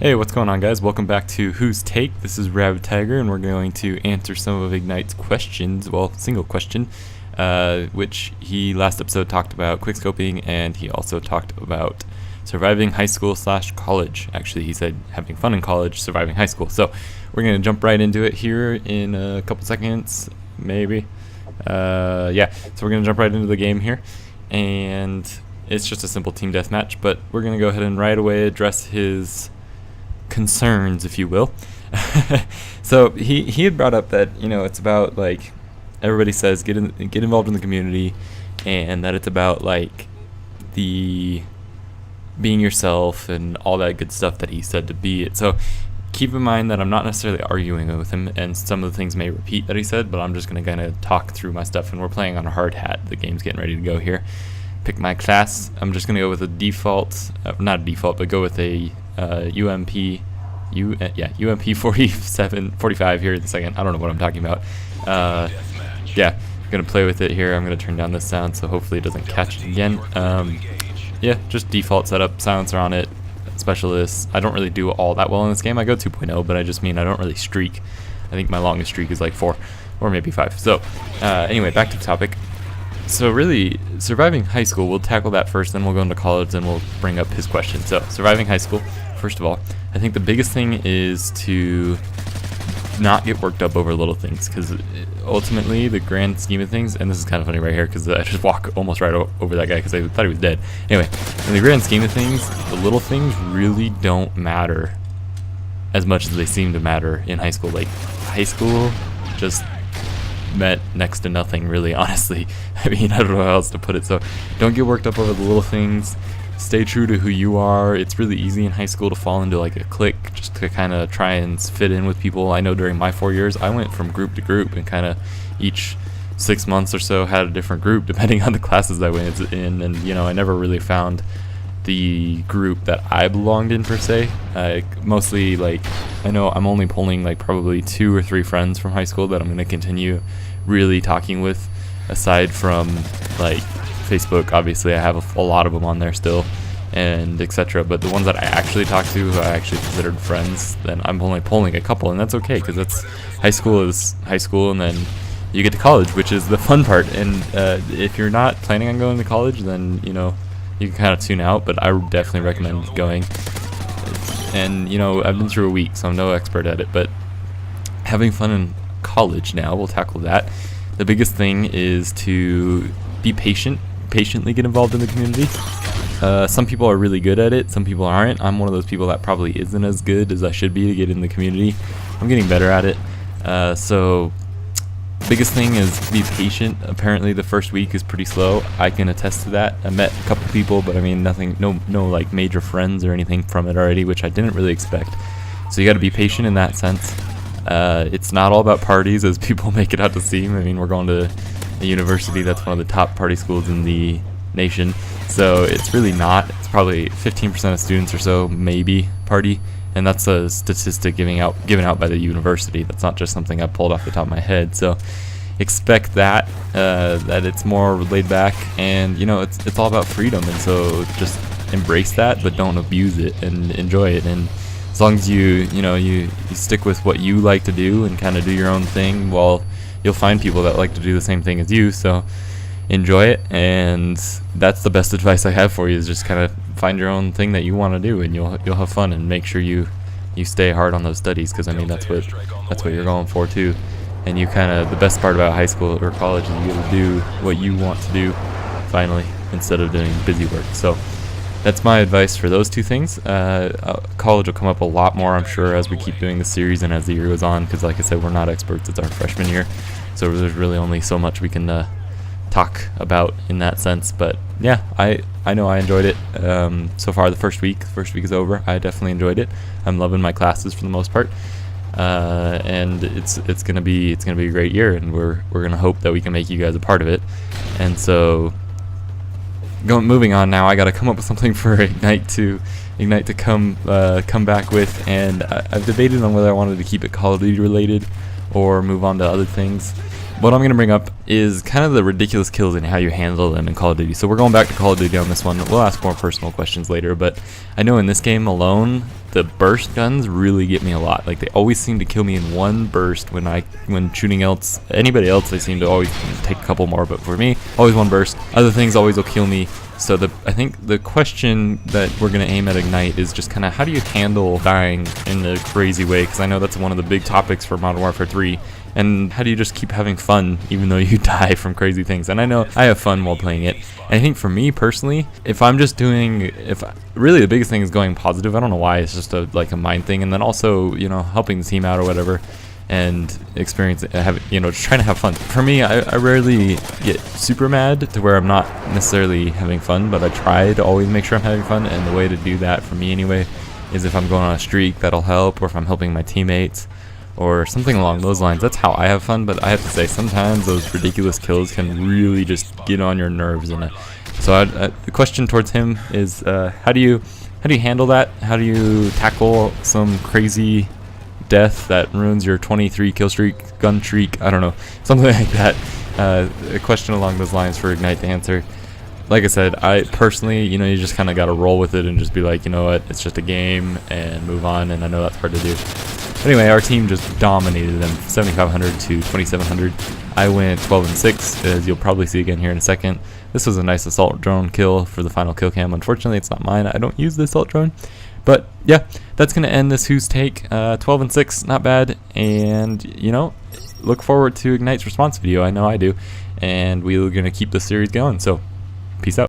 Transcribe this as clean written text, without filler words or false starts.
Hey, what's going on, guys? Welcome back to Who's Take. This is Rabid, and we're going to answer some of Ignite's questions. Well, single question, which he last episode talked about quickscoping, and he also talked about surviving high school / college. Actually, he said having fun in college, surviving high school. So we're going to jump right into it here in a couple seconds, maybe. Yeah, so we're going to jump right into the game here, and it's just a simple team deathmatch, but we're going to go ahead and right away address his concerns, if you will. So he had brought up that, you know, it's about, like, everybody says get involved in the community, and that it's about, like, the being yourself and all that good stuff that he said to be it. So keep in mind that I'm not necessarily arguing with him, and some of the things may repeat that he said, but I'm just going to kind of talk through my stuff, and we're playing on a hard hat. The game's getting ready to go here. Pick my class. I'm just going to go with a default, not a default, but go with a UMP 45 here in a second. I don't know what I'm talking about. Yeah, I'm gonna play with it here. I'm gonna turn down this sound so hopefully it doesn't catch it again. Yeah, just default setup, silencer on it, specialist. I don't really do all that well in this game. I go 2.0, but I just mean I don't really streak. I think my longest streak is like 4 or maybe 5. So anyway, back to the topic. So really, surviving high school, we'll tackle that first, then we'll go into college, then we'll bring up his question. So surviving high school, first of all, I think the biggest thing is to not get worked up over little things, because ultimately, the grand scheme of things, and this is kind of funny right here, because I just walk almost right over that guy because I thought he was dead. Anyway, in the grand scheme of things, the little things really don't matter as much as they seem to matter in high school. Like, high school just meant next to nothing, really, honestly. I mean, I don't know how else to put it. So don't get worked up over the little things. Stay true to who you are. It's really easy in high school to fall into like a clique, just to kind of try and fit in with people. I know during my 4 years, I went from group to group, and kind of each 6 months or so had a different group depending on the classes I went in. And, you know, I never really found the group that I belonged in, per se. Mostly, like, I know I'm only pulling like probably 2 or 3 friends from high school that I'm going to continue really talking with, aside from like Facebook. Obviously I have a lot of them on there still, and etc. But the ones that I actually talk to, who I actually considered friends, then I'm only pulling a couple, and that's okay, because that's high school is high school, and then you get to college, which is the fun part. And if you're not planning on going to college, then, you know, you can kind of tune out, but I would definitely recommend going. And, you know, I've been through a week, so I'm no expert at it, but having fun in college now, we'll tackle that. The biggest thing is to be patiently get involved in the community. Some people are really good at it, some people aren't. I'm one of those people that probably isn't as good as I should be to get in the community. I'm getting better at it. So biggest thing is be patient. Apparently the first week is pretty slow. I can attest to that. I met a couple people, but I mean nothing, no like major friends or anything from it already, which I didn't really expect. So you got to be patient in that sense. It's not all about parties as people make it out to seem. I mean, we're going to a university that's one of the top party schools in the nation, so it's really not. It's probably 15% of students or so maybe party, and that's a statistic given out by the university. That's not just something I pulled off the top of my head. So expect that it's more laid back, and, you know, it's all about freedom, and so just embrace that, but don't abuse it, and enjoy it. And as long as you stick with what you like to do and kind of do your own thing, well, you'll find people that like to do the same thing as you. So enjoy it, and that's the best advice I have for you, is just kind of find your own thing that you want to do, and you'll have fun, and make sure you stay hard on those studies, because I mean that's what you're going for too. And you kind of, the best part about high school or college is you get to do what you want to do finally, instead of doing busy work. So that's my advice for those two things. College will come up a lot more, I'm sure, as we keep doing the series and as the year goes on, because like I said, we're not experts. It's our freshman year, so there's really only so much we can talk about in that sense. But yeah, I know I enjoyed it so far. The first week is over. I definitely enjoyed it. I'm loving my classes for the most part, and it's gonna be a great year, and we're gonna hope that we can make you guys a part of it. And so moving on now, I got to come up with something for Ignite to come back with, and I've debated on whether I wanted to keep it Call of Duty related or move on to other things. What I'm going to bring up is kind of the ridiculous kills and how you handle them in Call of Duty. So we're going back to Call of Duty on this one. We'll ask more personal questions later, but I know in this game alone, the burst guns really get me a lot. Like, they always seem to kill me in one burst. When shooting anybody else, they seem to always take a couple more, but for me, always one burst. Other things always will kill me. So I think the question that we're going to aim at Ignite is just kind of how do you handle dying in a crazy way, because I know that's one of the big topics for Modern Warfare 3, and how do you just keep having fun even though you die from crazy things. And I know I have fun while playing it, and I think for me personally, really the biggest thing is going positive. I don't know why, it's just a mind thing, and then also, you know, helping the team out or whatever, and just trying to have fun. For me, I rarely get super mad to where I'm not necessarily having fun, but I try to always make sure I'm having fun, and the way to do that for me anyway is if I'm going on a streak, that'll help, or if I'm helping my teammates or something along those lines. That's how I have fun. But I have to say, sometimes those ridiculous kills can really just get on your nerves. And so the question towards him is, how do you handle that? How do you tackle some crazy death that ruins your 23 kill streak, gun streak, I don't know, something like that. A question along those lines for Ignite to answer. Like I said, I personally, you know, you just kind of got to roll with it and just be like, you know what, it's just a game, and move on. And I know that's hard to do. Anyway, our team just dominated them, 7,500 to 2,700. I went 12-6, as you'll probably see again here in a second. This was a nice assault drone kill for the final kill cam. Unfortunately, it's not mine. I don't use the assault drone. But yeah, that's going to end this Who's Take. 12-6, not bad. And, you know, look forward to Ignite's response video. I know I do. And we're going to keep the series going. So, peace out.